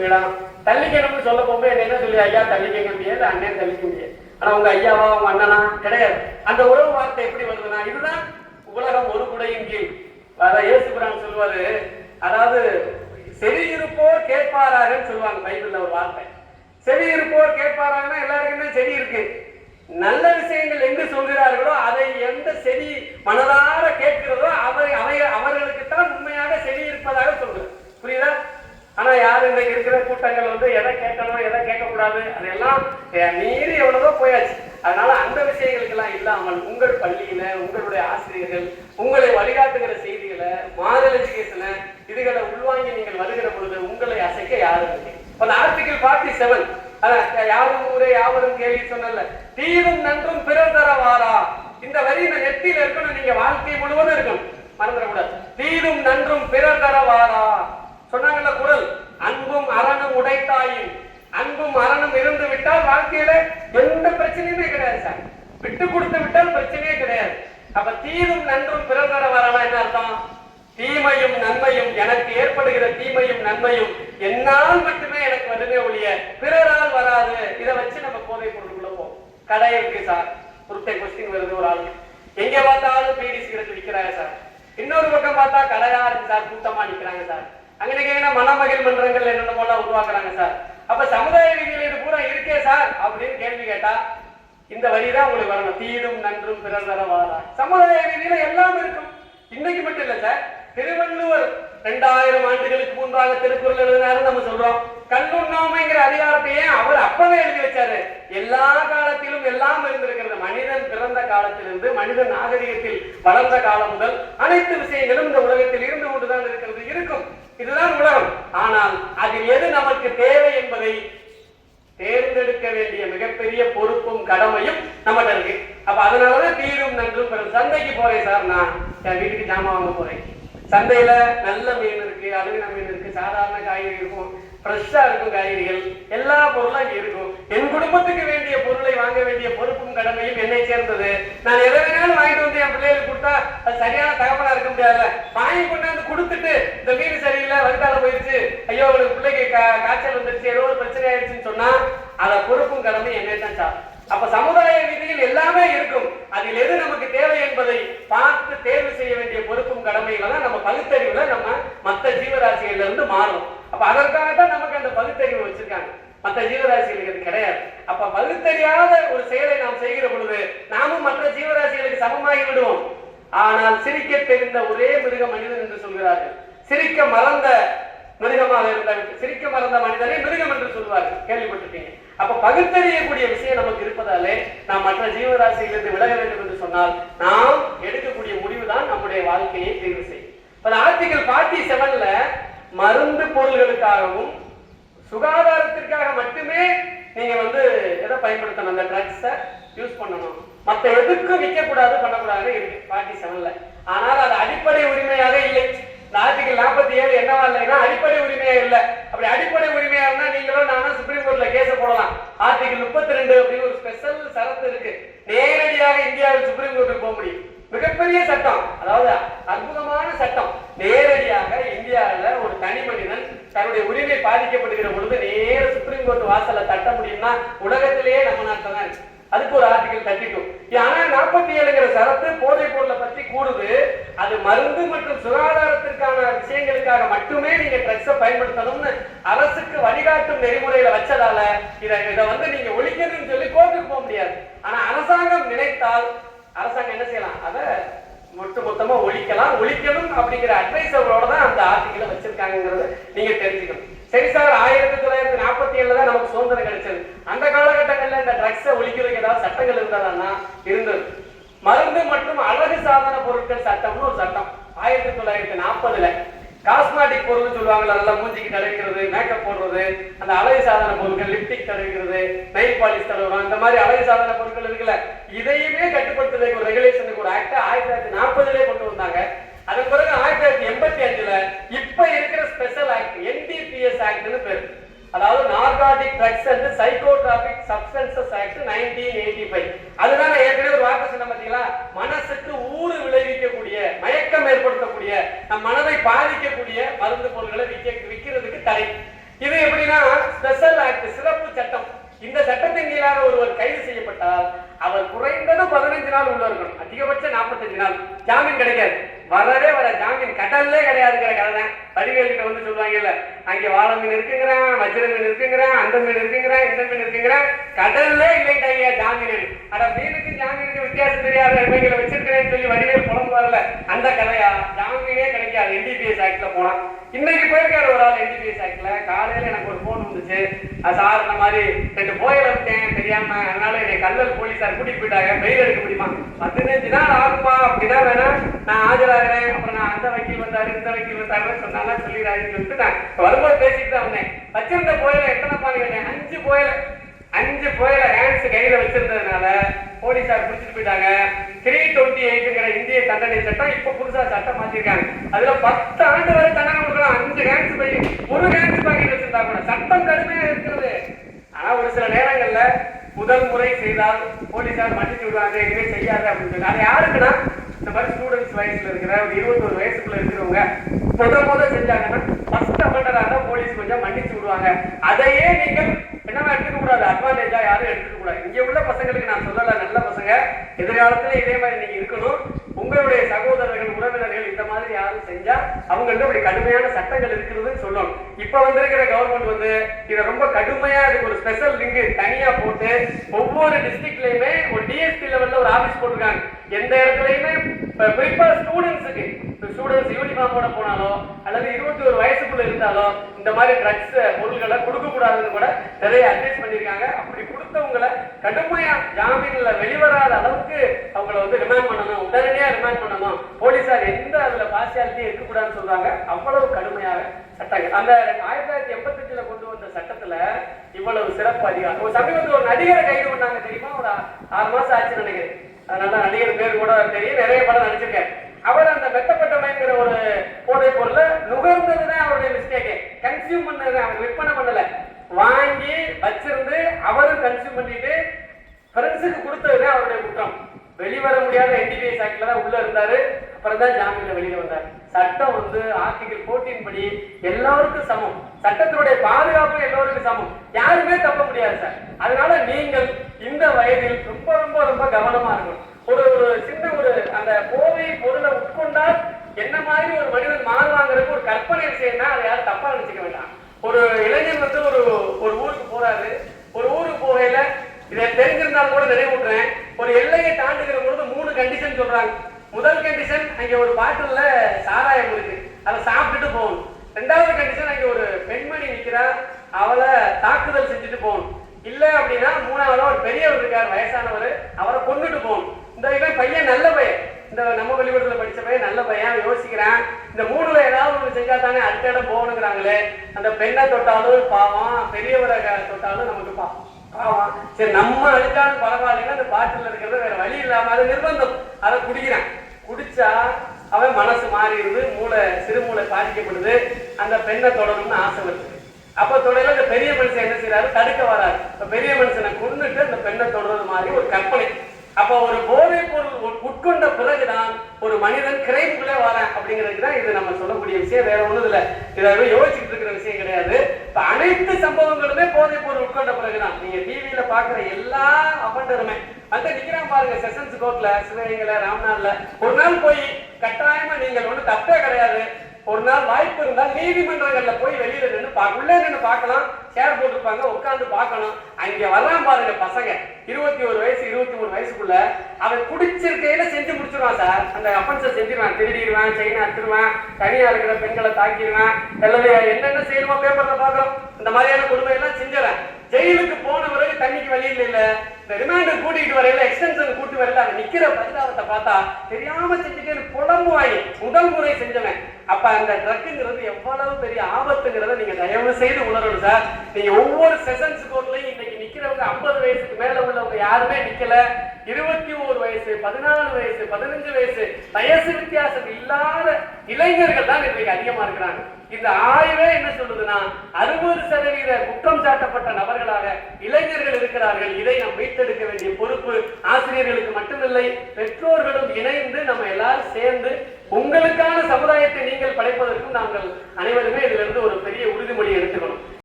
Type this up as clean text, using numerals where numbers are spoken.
சொல்லிடலாம். தள்ளிக்கணும்னு சொல்ல போகும்போது என்ன சொல்லி, ஐயா தள்ளிக்க முடியாது, அண்ணன் தள்ளிக்க முடியாது. ஆனா உங்க ஐயாவா உங்க அண்ணனா கிடையாது. அந்த உறவு வார்த்தை எப்படி வருதுன்னா, இதுதான் உலகம் ஒரு குடையின் கீழ். இயேசுபிரான் சொல்லுவாரு, அதாவது செவி இருப்போர் கேட்பாராகன்னு சொல்லுவாங்க பைபிள்ல ஒரு வார்த்தை. செவி இருப்போர் கேட்பாராங்கன்னா எல்லாருக்குமே செவி இருக்கு. நல்ல விஷயங்கள் எங்கு சொல்கிறார்களோ அதை எந்த செவி மனதார கேட்கிறதோ அவர்களுக்கு தான் உண்மையாக செவி இருப்பதாக சொல்றது. புரியுதா? ஆனா யாரு இன்றைக்கு இருக்கிற கூட்டங்கள் வந்து எதை கேட்கணும் எதை கேட்கக்கூடாது அதெல்லாம் மீறி எவ்வளவோ போயாச்சு. அதனால அந்த விஷயங்களுக்கு எல்லாம் இல்லாமல் உங்கள் பள்ளியில உங்களுடைய ஆசிரியர்கள் உங்களை வழிகாட்டுகிற செய்திகளை, மாடல் எஜுகேஷனை, இதுகளை உள்வாங்கி நீங்கள் வருகிற பொழுது உங்களை அசைக்க யாரும் இல்லை. அந்த ஆர்டிகல் 47 யாரும் ஊரே யாவரும் கேள்வி சொன்னல, தீரும் நன்றும் பிறர் தரவாரா. இந்த வரி இந்த நெத்தியில இருக்கணும், நீங்க வாழ்க்கை முழுவதும் இருக்கணும், மறந்துடக்கூடாது. தீரும் நன்றும் பிறர் தரவாரா சொன்னாங்கல்ல குரல். அன்பும் அரணும் உடைத்தாயின், அன்பும் அரணும் இருந்து விட்டால் வாழ்க்கையில எந்த பிரச்சனையுமே கிடையாது சார். விட்டு கொடுத்து விட்டால் பிரச்சனையே கிடையாது. அப்ப தீரும் நன்றும் பிறர் தரவாரா என்ன அர்த்தம்? தீமையும் நன்மையும், எனக்கு ஏற்படுகிற தீமையும் நன்மையும் என்னால் மட்டுமே எனக்கு வருமே ஒழிய பிறரால் வராது. இதை வச்சு நம்ம போதை பொருளுக்குள்ள போவோம். கடை இருக்கு சார், ஒருத்தர் கொஸ்டின் வருது ஒரு ஆள், எங்க பார்த்தாலும் பீடி சிகரெட் விற்கிறாங்க சார். இன்னொரு பக்கம் பார்த்தா கடையா இருக்கு சார், கூட்டமா நிக்கிறாங்க சார். அங்க மனமகிழ் மன்றங்கள் என்னென்ன போல உருவாக்குறாங்க சார். அப்ப சமுதாய விதியில இது பூரா இருக்கே சார் அப்படின்னு கேள்வி கேட்டா இந்த வரிதான் உங்களுக்கு வரணும். தீரும் நன்றும் பிறர் தரவாரா. சமுதாய விதியில எல்லாம் இருக்கும். இன்னைக்கு மட்டும் இல்ல சார், திருவள்ளுவர் 2000 ஆண்டுகளுக்கு முன்பாக திருக்குறள் எழுதினாருன்னு நம்ம சொல்றோம். கல்லுண்ணாமைங்கிற அதிகாரத்தையே அவர் அப்பவே எழுதி வச்சாரு. எல்லா காலத்திலும் எல்லாம் இருந்திருக்கிறது. மனிதன் பிறந்த காலத்திலிருந்து மனிதன் நாகரிகத்தில் வளர்ந்த காலம் முதல் அனைத்து விஷயங்களும் இந்த உலகத்தில் இருந்து கொண்டுதான் இருக்கிறது, இருக்கும். இதுதான் உலகம். ஆனால் அதில் எது நமக்கு தேவை என்பதை தேர்ந்தெடுக்க வேண்டிய மிகப்பெரிய பொறுப்பும் கடமையும் நம்மகிட்ட இருக்கு. அப்ப அதனாலதான் தீரும் நன்றும் பிறர். சந்தைக்கு போறேன் சார், நான் என் வீட்டுக்கு ஜாமான் வாங்க போறேன். சந்தையில நல்ல மீன் இருக்கு, அழுகின மீன் இருக்கு, சாதாரண காய்கறி இருக்கும், ஃப்ரெஷ்ஷா இருக்கும் காய்கறிகள், எல்லா பொருளும் அங்கே இருக்கும். என் குடும்பத்துக்கு வேண்டிய பொருளை வாங்க வேண்டிய பொறுப்பும் கடமையும் என்னை சேர்ந்தது. நான் எதை வேணாலும் வாங்கிட்டு வந்து என் பிள்ளைகளுக்கு கொடுத்தா அது சரியான தகப்பனா இருக்க முடியாதுல்ல. வாங்கி கொண்டாந்து கொடுத்துட்டு இந்த மீன் சரியில்லை, வகுத்தால போயிடுச்சு, ஐயோ அவளுக்கு பிள்ளைக்கு காய்ச்சல் வந்துருச்சு, ஏதோ ஒரு பிரச்சனை ஆயிடுச்சுன்னு சொன்னா அதை பொறுப்பும் கடமை என்னை தான் சார். அப்ப சமுதாய விதியில் எல்லாமே இருக்கும். அதில் எது நமக்கு தேவை என்பதை பார்த்து தேர்வு செய்ய வேண்டிய பொறுப்பும் கடமைகளை தான் நம்ம பகுத்தறிவுல நம்ம மற்ற ஜீவராசிகள்ல இருந்து மாறும். அப்ப அதற்காகத்தான் நமக்கு அந்த பகுத்தறிவு வச்சிருக்காங்க. மற்ற ஜீவராசிகளுக்கு அது கிடையாது. அப்ப பகுத்தறியாத ஒரு செயலை நாம் செய்கிற பொழுது நாமும் மற்ற ஜீவராசிகளுக்கு சமமாகி விடுவோம். ஆனால் சிரிக்க தெரிந்த ஒரே மிருக மனிதன் என்று சொல்கிறார்கள். சிரிக்க மறந்த மிருகமாக இருந்த சிரிக்க மறந்த மனிதனை மிருகம் என்று சொல்வார்கள், கேள்விப்பட்டிருக்கீங்க. அப்ப பகுத்தறியக்கூடிய விஷயம் நமக்கு இருப்பதாலே நாம் மற்ற ஜீவராசியிலிருந்து விலக வேண்டும் என்று சொன்னால் நாம் எடுக்கக்கூடிய முடிவுதான் நம்முடைய வாழ்க்கையை தேர்வு செய்யும். ஆர்டிகல் 47ல மருந்து பொருள்களுக்காகவும் சுகாதாரத்திற்காக மட்டுமே நீங்க எதை பயன்படுத்தணும், அந்த ட்ரக்ஸை யூஸ் பண்ணணும், மற்ற எதுக்கும் விற்க கூடாது பண்ணக்கூடாது இருக்கு 47ல. ஆனால் அது அடிப்படை உரிமையாக இல்லை. ஆர்டிகல் 47 என்னவா இல்லைன்னா அடிப்படை உரிமையா இல்லை. அப்படி அடிப்படை உரிமையா இருந்தா நீங்களும் நானும் சுப்ரீம் கோர்ட்ல கேஸ போடலாம். ஆர்டிகல் 32 அப்படின்னு ஒரு ஸ்பெஷல் சரத்து இருக்கு. நேரடியாக இந்தியாவில் சுப்ரீம் கோர்ட்டுக்கு போக முடியும். மிகப்பெரிய சட்டம், அதாவது அற்புதமான சட்டம். நேரடியாக இந்தியாவில் ஒரு தனி மனிதன் தன்னுடைய உரிமை பாதிக்கப்படுகிற பொழுது நேர சுப்ரீம் கோர்ட் வாசல்ல தட்ட முடியும்னா உலகத்திலேயே நம்ம நாட்டில் தான் இருக்கு. அதுக்கு ஒரு ஆர்டிகல் 32. ஆனா 47ங்கிற சரத்து போதை பொருளை பற்றி கூறுது. அது மருந்து மற்றும் சுகாதாரத்திற்கான விஷயங்களுக்காக மட்டுமே நீங்க ட்ரக்ஸை பயன்படுத்தணும்னு அரசுக்கு வழிகாட்டும் நெறிமுறையில வச்சதால இதை நீங்க ஒழிக்கணும்னு சொல்லி கோர்ட்டுக்கு போக முடியாது. ஆனா அரசாங்கம் நினைத்தால் அரசாங்கம் என்ன செய்யலாம், அதை மொத்தமா ஒழிக்கணும் அப்படிங்கிற அட்வைஸரோட தான் அந்த ஆர்டிகலை வச்சிருக்காங்கிறத நீங்க தெரிஞ்சுக்கணும். சரி சார், 1947 தான் நமக்கு சுதந்திரம் கிடைச்சது. அந்த காலகட்டங்கள்ல இந்த ட்ரக்ஸை ஒழிக்கிறதுக்கு ஏதாவது சட்டங்கள் இருந்ததான்னா இருந்தது. மருந்து மற்றும் அழகு சாதன பொருட்கள் சட்டம்னு ஒரு சட்டம் 1940ல. காஸ்மெட்டிக் பொருள் சொல்லுவாங்கல்ல, அதெல்லாம் மூஞ்சிக்கு தடவிக்கிறது, மேக்கப் போடுறது, அந்த அழகு சாதன பொருட்கள், லிப்டிக் தடவிக்கிறது, நெயில் பாலிஷ் தடவுறோம், இந்த மாதிரி அழகு சாதன பொருட்கள் இருக்குல்ல, இதையுமே கட்டுப்படுத்துறதுக்கு ஒரு ரெகுலேஷனுக்கு ஒரு ஆக்ட் 1940லே கொண்டு வந்தாங்க. அதன் பிறகு 1985ல இப்ப இருக்கிற ஸ்பெஷல் ஆக்ட் NDPS ஆக்ட்னு பேரு. அதாவது narcotic drugs and psychotropic substances act 1985. அதுதான் ஏற்கனவே ஒரு வார்த்தை சொன்ன பாத்தீங்களா, மனசுக்கு ஊறு விளைவிக்கக்கூடிய, மயக்கம் ஏற்படுத்தக்கூடிய, நம் மனதை பாதிக்கக்கூடிய மருந்து பொருட்களை விற்கிறதுக்கு தடை. இது எப்படின்னா சட்டத்தின் கீழாக ஒருவர் கைது செய்யப்பட்டால் அவர் குறைந்தது 15 நாள் உள்ள இருக்கணும், அதிகபட்சம் 45 நாள். ஜாமீன் கிடைக்காது, வரவே வர ஜாமீன் கடல்லே கிடையாதுங்கிற கதை தான். வடிவேல் கிட்ட வந்து சொல்லுவாங்கல்ல, அங்கே வாழை மீன் இருக்குங்கிறான், வஜ்ர மீன் இருக்குங்கிறான், அந்த மீன் இருக்குங்கிறான், இந்த மீன் இருக்குங்கிறான், கடல்லே இல்லைங்க ஜாமீன். அட மீனுக்கு ஜாமீனுக்கு வித்தியாசம் தெரியாத இவங்களை வச்சிருக்கிறேன்னு சொல்லி வடிவேல் புலம்புவார்ல, அந்த கதையா. ஜாமீனே கிடைக்காது NDPS ஆக்ட்ல போனா. இன்னைக்கு போயிருக்காரு ஒரு ஆள் NDPS ஆக்ட்ல. காலையில எனக்கு ஒரு போன் வந்துச்சு, சார் இந்த மாதிரி 2 புயல் விட்டேன் தெரியாம, அதனால என்னை கல்லல் போலீஸார் கூட்டிட்டு போயிட்டாங்க, பெயில் எடுக்க முடியுமா? 15 நாள் ஆகுமா? அப்படிதான் வேணா நான் ஆஜராகிறேன். அப்புறம் நான் அந்த வக்கீல் வந்தாரு, இந்த வக்கீல் வந்தாருன்னு சொன்னாலும் சொல்லிடுறாருன்னு சொல்லிட்டு நான் வரும்போது பேசிட்டு தான் வந்தேன். வச்சிருந்த புயல எத்தனை பாங்க கேட்டேன், 5 புயல ஹேண்ட்ஸ் கையில வச்சிருந்ததுனால போலீஸார் பிடிச்சிட்டு போயிட்டாங்க. 328ங்கிற இந்திய தண்டனை சட்டம் இப்ப புதுசா சட்டம் மாத்திருக்காங்க. அதுல 10 ஆண்டு வரை தண்டனை கொடுக்கலாம். 5 ஹேண்ட்ஸ் பை ஒரு ஹேண்ட்ஸ் பாக்கெட் வச்சிருந்தா கூட சட்டம் கடுமையா இருக்கிறது. ஆனா ஒரு சில நேரங்கள்ல முதல் முறை செய்தால் போலீஸார் மன்னிச்சு விடுவாங்க, இனிமே செய்யாத அப்படின்னு சொல்லி. அது யாருக்குன்னா இந்த மாதிரி ஸ்டூடெண்ட்ஸ் வயசுல இருக்கிற ஒரு 21 வயசுக்குள்ள இருக்கிறவங்க முதல் செஞ்சாங்கன்னா ஃபர்ஸ்ட் அஃபெண்டரா தான் போலீஸ் கொஞ்சம் மன்னிச்சு விடுவாங்க. அதையே நீங்கள் என்னவா எடுத்துக்க கூடாது, அட்வான்டேஜா யாரும் எடுத்துக்க கூடாது. இங்க உள்ள பசங்களுக்கு நான் சொல்லல, நல்ல பசங்க எதிர்காலத்துல இதே மாதிரி நீங்க இருக்கணும். உங்களுடைய சகோதரர்கள் உறவினர்கள் இந்த மாதிரி யாரும் செஞ்சா அவங்கள்ட்ட அப்படி கடுமையான சட்டங்கள் இருக்கிறதுன்னு சொல்லணும். இப்ப வந்திருக்கிற கவர்மெண்ட் வந்து இதை ரொம்ப கடுமையா இதுக்கு ஒரு ஸ்பெஷல் லிங்க் தனியா போட்டு ஒவ்வொரு டிஸ்ட்ரிக்ட்லயுமே ஒரு டிஎஸ்பி லெவல்ல ஒரு ஆபீஸ் போட்டிருக்காங்க. எந்த இடத்துலயுமே குறிப்பா ஸ்டூடெண்ட்ஸுக்கு ஸ்டூடெண்ட்ஸ் யூனிஃபார்மோட போனாலோ அல்லது 21 வயசுக்குள்ள இருந்தாலோ இந்த மாதிரி ட்ரக்ஸ் பொருள்களை கொடுக்க கூடாதுன்னு கூட நிறைய அட்வைஸ் பண்ணிருக்காங்க. அப்படி கொடுத்தவங்களை கடுமையா ஜாமீன்ல வெளிவராத அளவுக்கு அவங்களை வந்து ரிமாண்ட் பண்ணணும், உடனடியா ரிமாண்ட் பண்ணணும். போலீசார் எந்த அதுல பார்சியாலிட்டியும் இருக்கக்கூடாதுன்னு சொல்றாங்க. அவ்வளவு கடுமையாக சட்டங்கள் அந்த 1985 கொண்டு வந்த சட்டத்துல இவ்வளவு சிறப்பு அதிகாரம். ஒரு சமீபத்தில் ஒரு நடிகரை கைது பண்ணாங்க தெரியுமா, ஒரு 6 மாசம் ஆச்சு நினைக்கிறேன். அதனால நடிகர் பேர் கூட தெரியும், நிறைய படம் நடிச்சிருக்கேன். அவர் அந்த மெத்தப்பட்டமைங்கிற ஒரு போதைப் பொருளை நுகர்ந்ததுதான் அவருடைய மிஸ்டேக். கன்சியூம் பண்ணது அவர் விற்பனை பண்ணல, வாங்கி வச்சிருந்து அவரும் கன்சியூம் பண்ணிட்டு ஃப்ரெண்ட்ஸுக்கு கொடுத்ததுதான் அவருடைய குற்றம். வெளிவர முடியாத NDPS ஆக்ட்ல தான் உள்ள இருந்தாரு. அப்புறம் தான் ஜாமீன்ல வெளியில வந்தார். சட்டம் வந்து ஆர்டிகல் 14 படி எல்லாருக்கும் சமம், சட்டத்தினுடைய பாதுகாப்பு எல்லோருக்கும் சமம், யாருமே தப்ப முடியாது சார். அதனால நீங்கள் இந்த வயதில் ரொம்ப ரொம்ப ரொம்ப கவனமா இருக்கணும். ஒரு சின்ன அந்த போதை பொருளை உட்கொண்டால் என்ன மாதிரி ஒரு மனிதன் மாறுவாங்கிறதுக்கு ஒரு கற்பனை விஷயம்னா அதை யாரும் தப்பா நினைச்சுக்க வேண்டாம். ஒரு இளைஞன் வந்து ஒரு ஊருக்கு போறாரு. ஒரு ஊருக்கு போகையில இதை தெரிஞ்சிருந்தாலும் கூட நினைவூட்டுறேன், ஒரு எல்லையை தாண்டுகிற பொழுது 3 கண்டிஷன் சொல்றாங்க. முதல் கண்டிஷன், அங்க ஒரு பாட்டில்ல சாராயம் இருக்கு, அதை சாப்பிட்டுட்டு போகணும். 2வது கண்டிஷன், அங்க ஒரு பெண்மணி நிக்கிறா, அவளை தாக்குதல் செஞ்சுட்டு போகணும். இல்ல அப்படின்னா 3வது ஒரு பெரியவர் இருக்கார், வயசானவர், அவரை கொண்டுட்டு போகணும். இந்த இவன் பையன் நல்ல பையன், இந்த நம்ம பள்ளிக்கூடத்துல படிச்ச பையன் நல்ல பையன், யோசிக்கிறான் இந்த 3ல ஏதாவது ஒன்று செஞ்சா தானே அடுத்த இடம் போகணுங்கிறாங்களே. அந்த பெண்ணை தொட்டாலும் பாவம், பெரியவரை தொட்டாலும் நமக்கு பாவம். சரி நம்ம அழிச்சாலும் பரவாயில்லைன்னா அந்த பாட்டில் இருக்கிறது வேற வழி இல்லாம அது நிர்பந்தம், அதை குடிக்கிறான். குடிச்சா அவன் மனசு மாறிடுது, சிறுமூளை பாதிக்கப்படுது, அந்த பெண்ணை தொடரணும்னு ஆசை வருது. அப்ப தொடையில இந்த பெரிய மனுஷன் என்ன செய்யறாரு, தடுக்க வராரு. பெரிய மனுஷனை கொண்டுட்டு அந்த பெண்ணை தொடர்றது மாதிரி ஒரு கற்பனை. அப்ப ஒரு போதைப் பொருள் உட்கொண்ட பிறகுதான் ஒரு மனிதன் கிரைமுக்குள்ளே வரான் அப்படிங்கிறதுக்கு தான் இது நம்ம சொல்லக்கூடிய விஷயம். வேற ஒண்ணும் இல்ல, இதை யோசிச்சுட்டு இருக்கிற விஷயம் கிடையாது. இப்ப அனைத்து சம்பவங்களுமே போதைப் பொருள் உட்கொண்ட பிறகுதான். நீங்க டிவியில பாக்குற எல்லா அபண்டருமே வந்து நிக்கிறான் பாருங்க, செஷன்ஸ் கோர்ட்ல, சிவகங்கையில, ராம்நாட்ல. ஒரு நாள் போய் கட்டாயமா நீங்கள் ஒண்ணு தப்பே கிடையாது, ஒரு நாள் வாய்ப்பு இருந்தால் நீதிமன்றங்கள்ல போய் வெளியில நின்று உள்ளே நின்று பார்க்கலாம், சேர் போட்டுருப்பாங்க, உட்கார்ந்து பார்க்கணும். அங்க வரலாம் பாருங்க பசங்க, 21 வயசு 23 வயசுக்குள்ள அவன் குடிச்சிருக்கையில செஞ்சு முடிச்சிருவான் சார். அந்த அப்பன்ஸை செஞ்சிருவான், திருடிடுவான், செயினை அத்துருவான், தனியா இருக்கிற பெண்களை தாக்கிடுவான், எல்லாரும் என்னென்ன செய்யணுமோ பேப்பர்ல பாக்குறோம். இந்த மாதிரியான கொடுமை எல்லாம் செஞ்சிடறேன். ஜெயிலுக்கு போன பிறகு தண்ணிக்கு வழியில் இல்ல, இந்த ரிமாண்ட் கூட்டிட்டு வரையில, எக்ஸ்டென்ஷன் கூட்டி வரையில அவன் நிக்கிற பரிதாபத்தை பார்த்தா தெரியாம செஞ்சுட்டு புலம்புவாங்க, முதல் முறை செஞ்சவன். அப்ப அந்த ட்ரக்குங்கிறது எவ்வளவு பெரிய ஆபத்துங்கிறத நீங்க தயவு செய்து உணரணும் சார். நீங்க ஒவ்வொரு செஷன்ஸ் கோர்ட்லயும் இன்னைக்கு நிக்கிறவங்க 50 வயசுக்கு மேல உள்ளவங்க யாருமே நிக்கல. 21 வயசு, 14 வயசு, 15 வயசு வித்தியாசம் இல்லாத இளைஞர்கள் தான் இன்றைக்கு அதிகமா இருக்கிறாங்க. இந்த ஆய்வே என்ன சொல்லுதுன்னா 60% குற்றம் சாட்டப்பட்ட நபர்களாக இளைஞர்கள் இருக்கிறார்கள். இதை நாம் மீட்டெடுக்க வேண்டிய பொறுப்பு ஆசிரியர்களுக்கு மட்டுமில்லை, பெற்றோர்களும் இணைந்து நம்ம எல்லாரும் சேர்ந்து உங்களுக்கான சமுதாயத்தை நீங்கள் படைப்பதற்கும் நாங்கள் அனைவருமே இதிலிருந்து ஒரு பெரிய உறுதிமொழி எடுத்துக்கணும்.